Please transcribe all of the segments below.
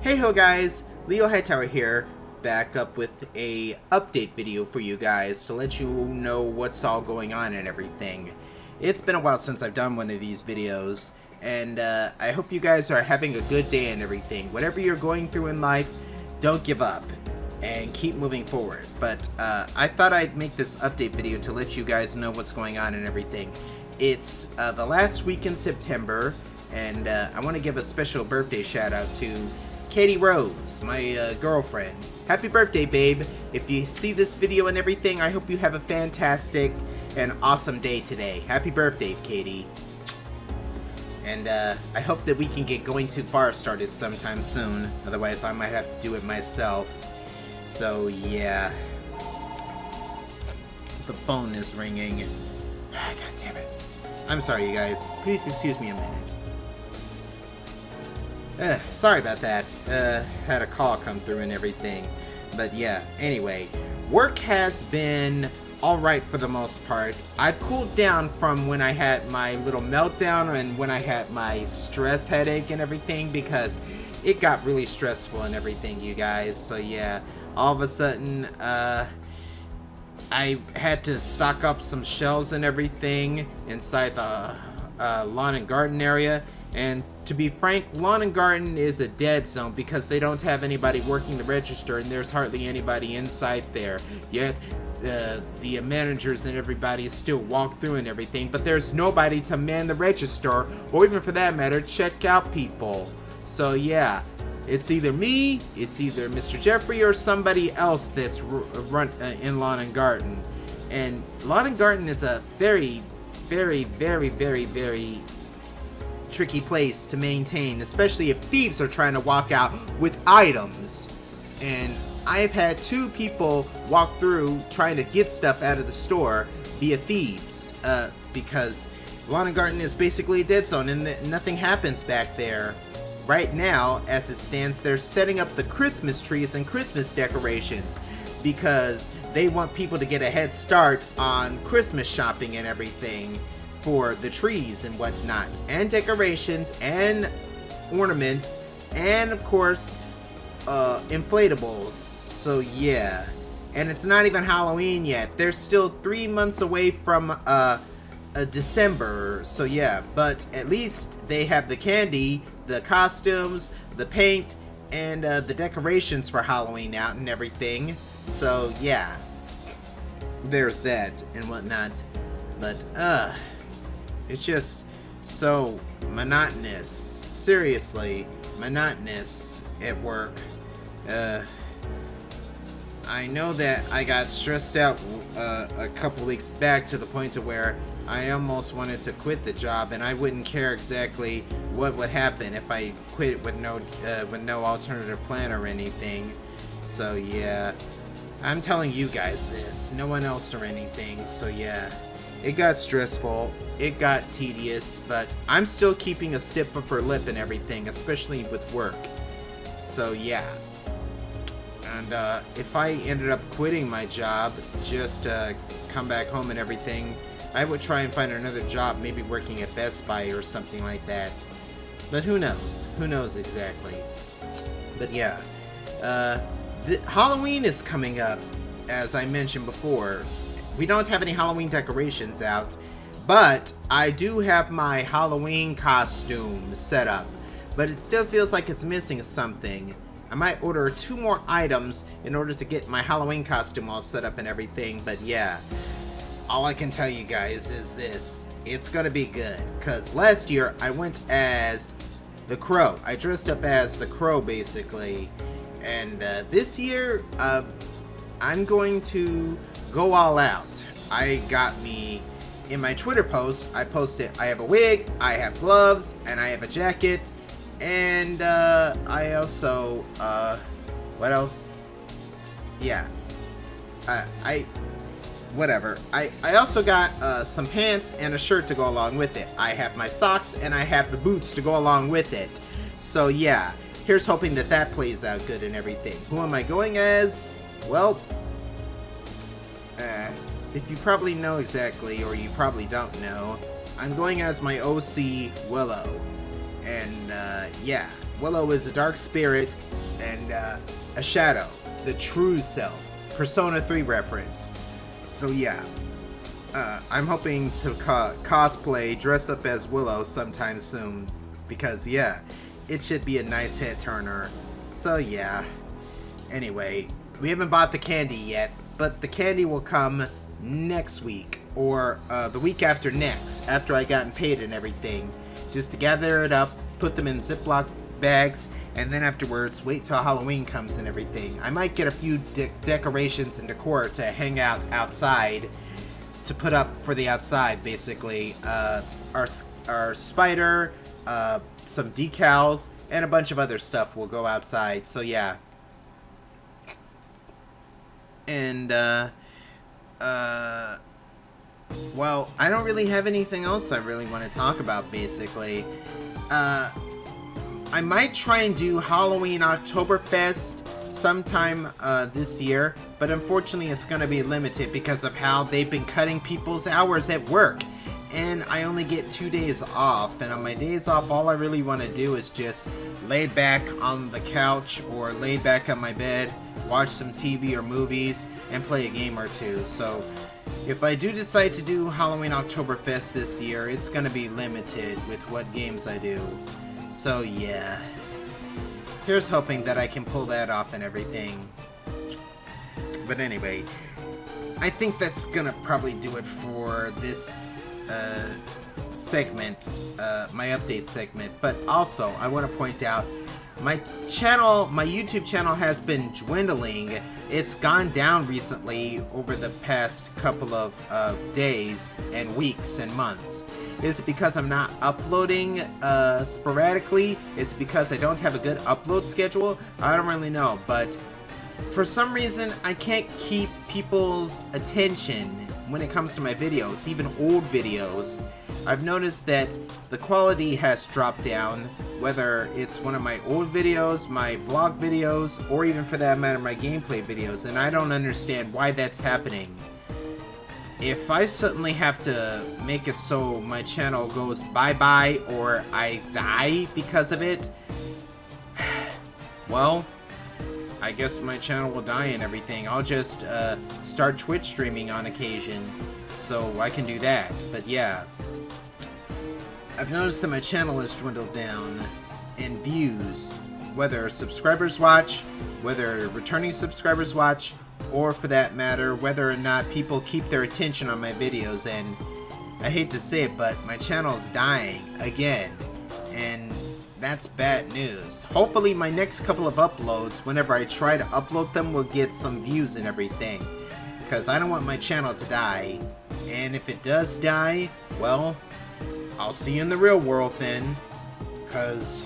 Hey ho guys, LeoHightower here, back up with a update video for you guys to let you know what's all going on and everything. It's been a while since I've done one of these videos, and I hope you guys are having a good day and everything. Whatever you're going through in life, don't give up and keep moving forward. But I thought I'd make this update video to let you guys know what's going on and everything. It's the last week in September, and I want to give a special birthday shout out to Katie Rose, my girlfriend. Happy birthday, babe. If you see this video and everything, I hope you have a fantastic and awesome day today. Happy birthday, Katie. And I hope that we can get Going Too Far started sometime soon. Otherwise, I might have to do it myself. So, yeah. The phone is ringing. God damn it. I'm sorry, you guys. Please excuse me a minute. Sorry about that. Had a call come through and everything. But yeah, anyway. Work has been alright for the most part. I've cooled down from when I had my little meltdown and when I had my stress headache and everything, because it got really stressful and everything, you guys. So yeah, all of a sudden, I had to stock up some shelves and everything inside the lawn and garden area. And to be frank, lawn and garden is a dead zone because they don't have anybody working the register and there's hardly anybody inside there. Yet the managers and everybody still walk through and everything, but there's nobody to man the register or even for that matter check out people. So yeah, it's either me, it's either Mr. Jeffrey or somebody else that's run in lawn and garden. And lawn and garden is a very tricky place to maintain, especially if thieves are trying to walk out with items. And I've had 2 people walk through trying to get stuff out of the store via thieves, because lawn and garden is basically a dead zone and nothing happens back there. Right now, as it stands, they're setting up the Christmas trees and Christmas decorations because they want people to get a head start on Christmas shopping and everything for the trees and whatnot, and decorations and ornaments, and of course inflatables. So yeah, and it's not even Halloween yet. They're still 3 months away from December. So yeah, but at least they have the candy, the costumes, the paint, and the decorations for Halloween out and everything. So yeah, there's that and whatnot. But it's just so monotonous. Seriously, monotonous at work. I know that I got stressed out a couple weeks back to the point to where I almost wanted to quit the job, and I wouldn't care exactly what would happen if I quit it with no alternative plan or anything. So yeah, I'm telling you guys this, no one else or anything. So yeah. It got stressful, it got tedious, but I'm still keeping a stiff upper lip and everything, especially with work. So yeah. And if I ended up quitting my job just to come back home and everything, I would try and find another job, maybe working at Best Buy or something like that. But who knows? Who knows exactly? But yeah. Halloween is coming up, as I mentioned before. We don't have any Halloween decorations out, but I do have my Halloween costume set up, but it still feels like it's missing something. I might order 2 more items in order to get my Halloween costume all set up and everything, but yeah. All I can tell you guys is this. It's gonna be good, because last year I went as the Crow. I dressed up as the Crow, basically. And this year, I'm going to go all out. I got me, in my Twitter post, I posted, I have a wig, I have gloves, and I have a jacket, and I also, what else? Yeah, whatever. I also got some pants and a shirt to go along with it. I have my socks and I have the boots to go along with it. So yeah, here's hoping that that plays out good and everything. Who am I going as? Well, if you probably know exactly, or you probably don't know, I'm going as my OC Willow. And yeah, Willow is a dark spirit and a shadow, the true self. Persona 3 reference. So yeah, I'm hoping to cosplay, dress up as Willow sometime soon, because yeah, it should be a nice head turner. So yeah, anyway, we haven't bought the candy yet, but the candy will come next week, or the week after next, after I gotten paid and everything, just to gather it up, put them in Ziploc bags, and then afterwards wait till Halloween comes and everything. I might get a few decorations and decor to hang out outside, to put up for the outside, basically. Our spider, some decals, and a bunch of other stuff will go outside, so yeah. And, well, I don't really have anything else I really want to talk about, basically. I might try and do Halloween Oktoberfest sometime this year, but unfortunately it's going to be limited because of how they've been cutting people's hours at work. And I only get 2 days off, and on my days off all I really want to do is just lay back on the couch or lay back on my bed, watch some TV or movies, and play a game or two. So if I do decide to do Halloween Oktoberfest this year, it's going to be limited with what games I do. So yeah, here's hoping that I can pull that off and everything. But anyway, I think that's gonna probably do it for this segment, my update segment. But also, I want to point out, my YouTube channel has been dwindling. It's gone down recently over the past couple of days and weeks and months. Is it because I'm not uploading sporadically? Is it because I don't have a good upload schedule? I don't really know, but for some reason I can't keep people's attention when it comes to my videos, even old videos. I've noticed that the quality has dropped down, whether it's one of my old videos, my blog videos, or even for that matter my gameplay videos, and I don't understand why that's happening. If I suddenly have to make it so my channel goes bye-bye or I die because of it, well, I guess my channel will die and everything. I'll just start Twitch streaming on occasion, so I can do that. But yeah, I've noticed that my channel has dwindled down in views, whether subscribers watch, whether returning subscribers watch, or for that matter, whether or not people keep their attention on my videos. And I hate to say it, but my channel's dying again, and that's bad news. Hopefully my next couple of uploads, whenever I try to upload them, will get some views and everything, because I don't want my channel to die. And if it does die, well, I'll see you in the real world then, because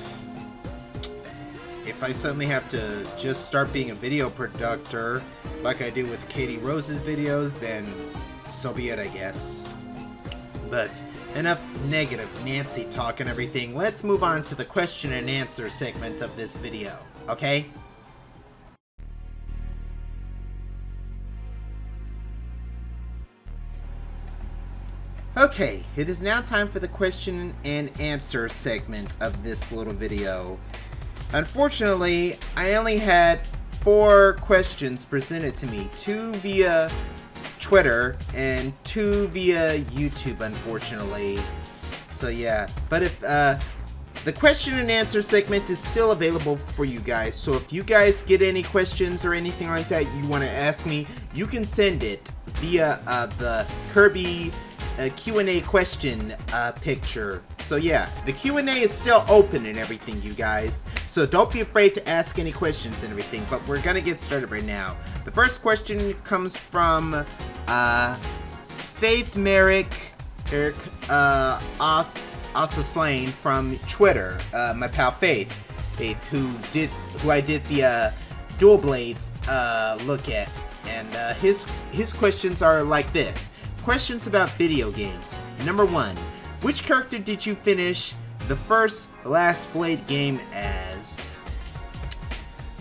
if I suddenly have to just start being a video producer like I do with Katie Rose's videos, then so be it, I guess. But enough negative Nancy talk and everything. Let's move on to the question and answer segment of this video, okay? Okay, it is now time for the question and answer segment of this little video. Unfortunately, I only had 4 questions presented to me, 2 via Twitter and 2 via YouTube, unfortunately. So yeah, but if the question and answer segment is still available for you guys, so if you guys get any questions or anything like that you want to ask me, you can send it via the Kirby Q&A question picture. So yeah, the Q&A is still open and everything, you guys, so don't be afraid to ask any questions and everything. But we're gonna get started right now. The first question comes from Faith Merrick Slane from Twitter, my pal Faith, who I did the Dual Blades look at, and his questions are like this. Questions about video games. Number 1, which character did you finish the first Last Blade game as?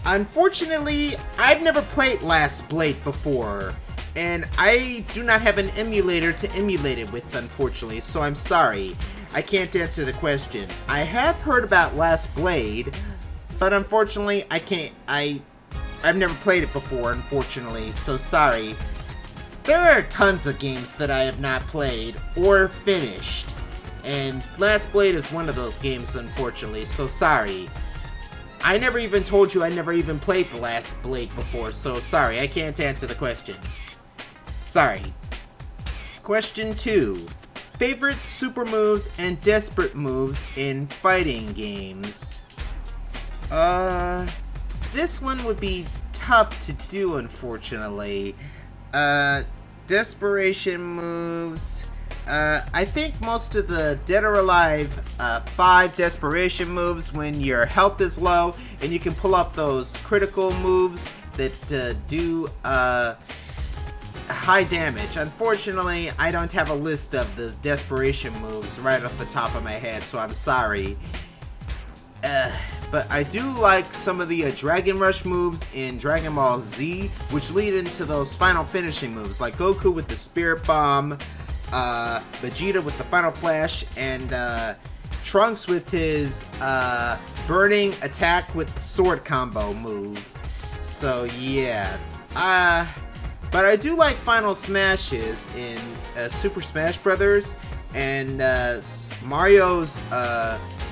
Unfortunately, I've never played Last Blade before, and I do not have an emulator to emulate it with, unfortunately, so I'm sorry. I can't answer the question. I have heard about Last Blade. but unfortunately, I can't. I've never played it before, unfortunately, so sorry. There are tons of games that I have not played or finished, and Last Blade is one of those games, unfortunately, so sorry. I never even told you I never even played The Last Blade before, so sorry, I can't answer the question. Sorry. Question 2. Favorite super moves and desperate moves in fighting games? This one would be tough to do, unfortunately. Desperation moves. I think most of the Dead or Alive 5 desperation moves when your health is low and you can pull up those critical moves that do high damage. Unfortunately, I don't have a list of the desperation moves right off the top of my head, so I'm sorry. But I do like some of the Dragon Rush moves in Dragon Ball Z, which lead into those final finishing moves, like Goku with the Spirit Bomb, Vegeta with the Final Flash, and Trunks with his Burning Attack with the Sword Combo move. So yeah, but I do like Final Smashes in Super Smash Bros. And Mario's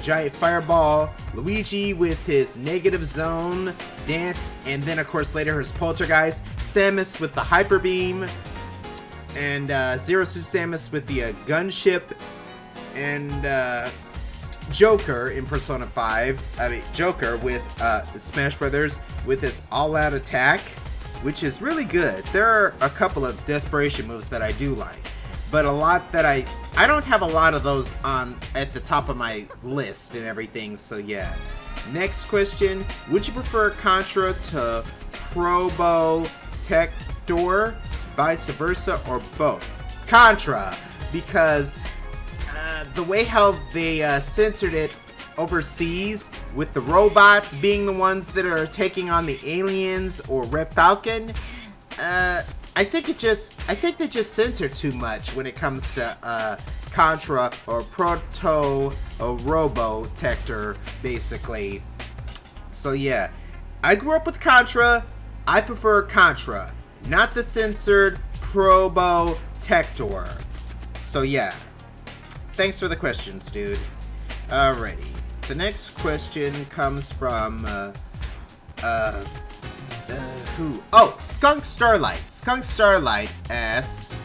Giant Fireball, Luigi with his Negative Zone dance, and then of course later his Poltergeist, Samus with the Hyper Beam, and Zero Suit Samus with the Gunship, and Joker in Persona 5, Joker with Smash Brothers with his All Out Attack, which is really good. There are a couple of desperation moves that I do like, but a lot that I don't have a lot of those on at the top of my list and everything, so yeah. Next question, would you prefer Contra to Probotector, vice versa, or both? Contra, because the way how they censored it overseas, with the robots being the ones that are taking on the aliens or Red Falcon, I think they just censor too much when it comes to Contra or Proto or Robotector, basically. So yeah, I grew up with Contra. I prefer Contra, not the censored Probotector. So yeah, thanks for the questions, dude. Alrighty, the next question comes from who? Oh, Skunk Starlight. Skunk Starlight asks,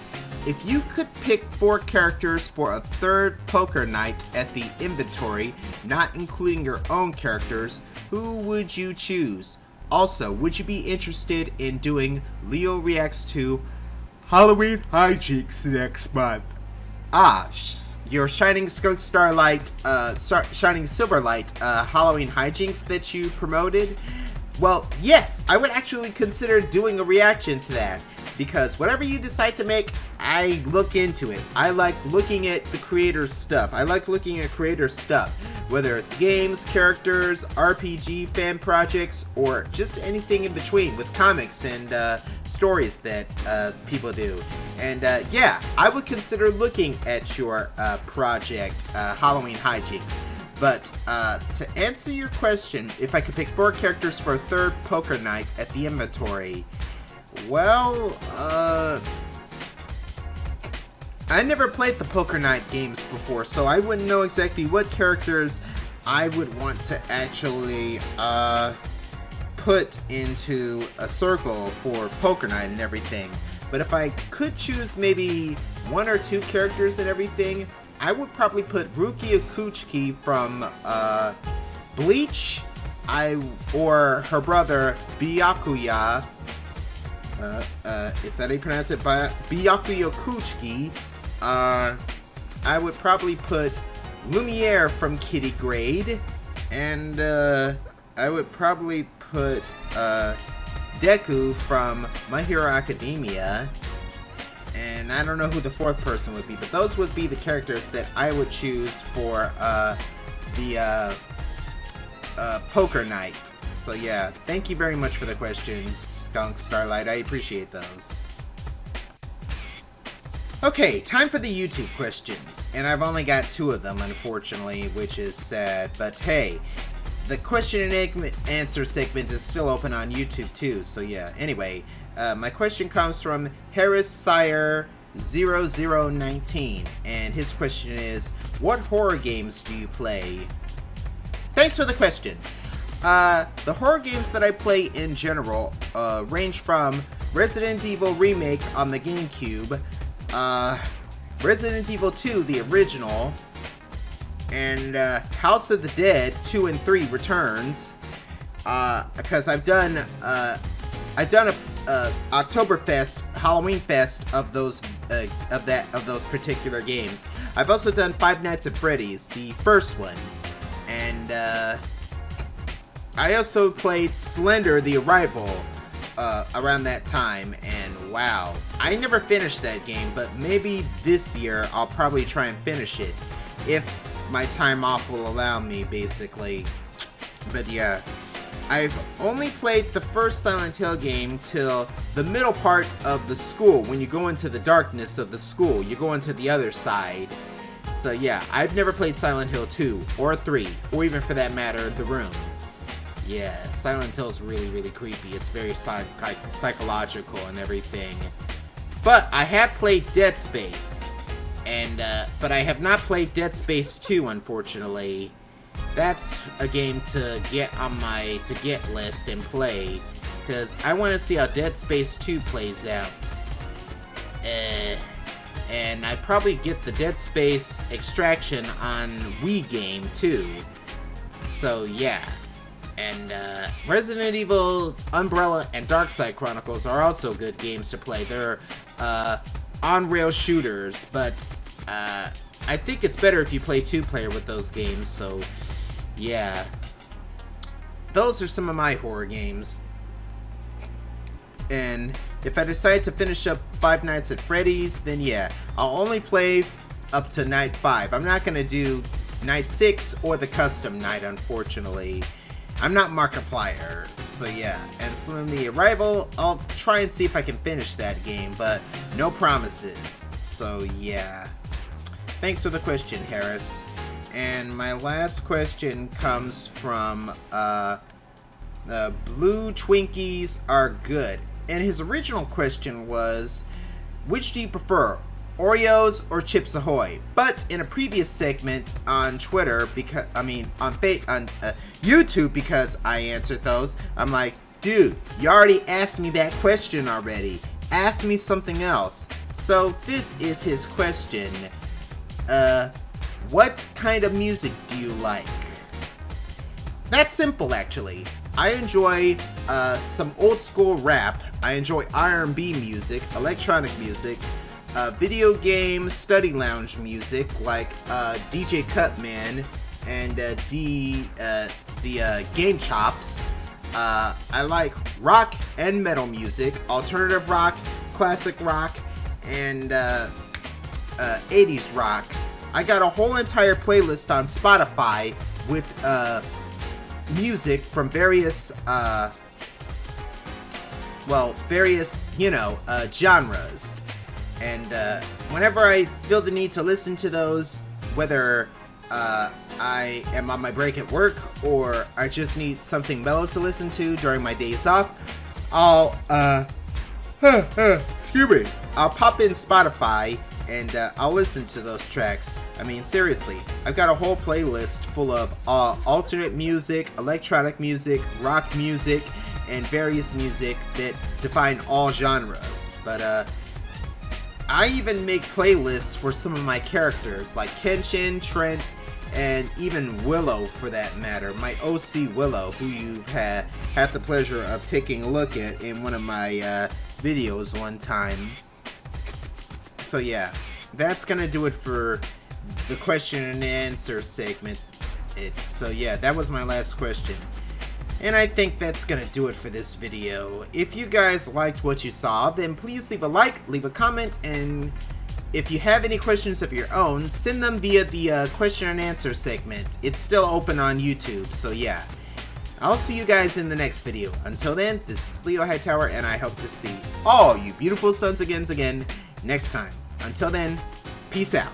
if you could pick 4 characters for a third poker night at the inventory, not including your own characters, who would you choose? Also, would you be interested in doing Leo Reacts to Halloween Hijinks next month? Your Shining Skunk Starlight, Shining Silverlight Halloween Hijinks that you promoted? Well, yes, I would actually consider doing a reaction to that, because whatever you decide to make, I look into it. I like looking at the creator's stuff. I like looking at creator's stuff, whether it's games, characters, RPG, fan projects, or just anything in between with comics and stories that people do. And yeah, I would consider looking at your project, Halloween Hijinks. But to answer your question, if I could pick 4 characters for a third poker night at the inventory, well, I never played the poker night games before, so I wouldn't know exactly what characters I would want to actually put into a circle for poker night and everything. But if I could choose maybe 1 or 2 characters and everything, I would probably put Rukia Kuchiki from Bleach, or her brother Byakuya. Is that how you pronounce it? Byakuya Kuchiki. I would probably put Lumiere from Kitty Grade, and I would probably put Deku from My Hero Academia. And I don't know who the 4th person would be, but those would be the characters that I would choose for the poker night. So yeah, thank you very much for the questions, Skunk Starlight. I appreciate those. Okay, time for the YouTube questions. And I've only got 2 of them, unfortunately, which is sad. But hey, the question and answer segment is still open on YouTube too. So yeah. Anyway, my question comes from Harris Sire 0019, and his question is, what horror games do you play? Thanks for the question. The horror games that I play in general range from Resident Evil Remake on the GameCube, Resident Evil 2, the original, and House of the Dead 2 and 3 Returns, because I've done a Oktoberfest, Halloween Fest of those particular games. I've also done Five Nights at Freddy's, the first one, and I also played Slender: The Arrival around that time, and wow, I never finished that game, but maybe this year I'll probably try and finish it if my time off will allow me, basically. But yeah, I've only played the first Silent Hill game till the middle part of the school. When you go into the darkness of the school, you go into the other side. So yeah, I've never played Silent Hill 2 or 3, or even for that matter, The Room. Yeah, Silent Hill's really, really creepy. It's very psychological and everything. But I have played Dead Space, and but I have not played Dead Space 2, unfortunately. That's a game to get on my to-get list and play, because I want to see how Dead Space 2 plays out. And I probably get the Dead Space Extraction on Wii game, too. So, yeah. And Resident Evil, Umbrella, and Darkside Chronicles are also good games to play. They're on-rail shooters, but I think it's better if you play two-player with those games, so yeah. Those are some of my horror games. And if I decide to finish up Five Nights at Freddy's, then yeah, I'll only play up to Night 5. I'm not going to do Night 6 or the custom night, unfortunately. I'm not Markiplier, so yeah. And Slender: The Arrival, I'll try and see if I can finish that game, but no promises. So yeah. Thanks for the question, Harris. And my last question comes from Blue Twinkies Are Good. And his original question was, which do you prefer, Oreos or Chips Ahoy? But in a previous segment on Twitter, because on YouTube, because I answered those, I'm like, dude, you already asked me that question already. Ask me something else. So this is his question. What kind of music do you like? That's simple, actually. I enjoy some old school rap. I enjoy R&B music, electronic music, video game study lounge music like DJ Cutman and the Game Chops. I like rock and metal music, alternative rock, classic rock, and 80s rock. I got a whole entire playlist on Spotify with music from various genres. And whenever I feel the need to listen to those, whether I am on my break at work or I just need something mellow to listen to during my days off, I'll excuse me, I'll pop in Spotify and I'll listen to those tracks. I mean, seriously, I've got a whole playlist full of alternate music, electronic music, rock music, and various music that define all genres. But I even make playlists for some of my characters, like Kenshin, Trent, and even Willow, for that matter. My OC Willow, who you've had the pleasure of taking a look at in one of my videos one time. So yeah, that's gonna do it for the question and answer segment. So yeah, that was my last question. And I think that's gonna do it for this video. If you guys liked what you saw, then please leave a like, leave a comment, and if you have any questions of your own, send them via the question and answer segment. It's still open on YouTube, so yeah. I'll see you guys in the next video. Until then, this is LeoHightower, and I hope to see all you beautiful sons again next time. Until then, peace out.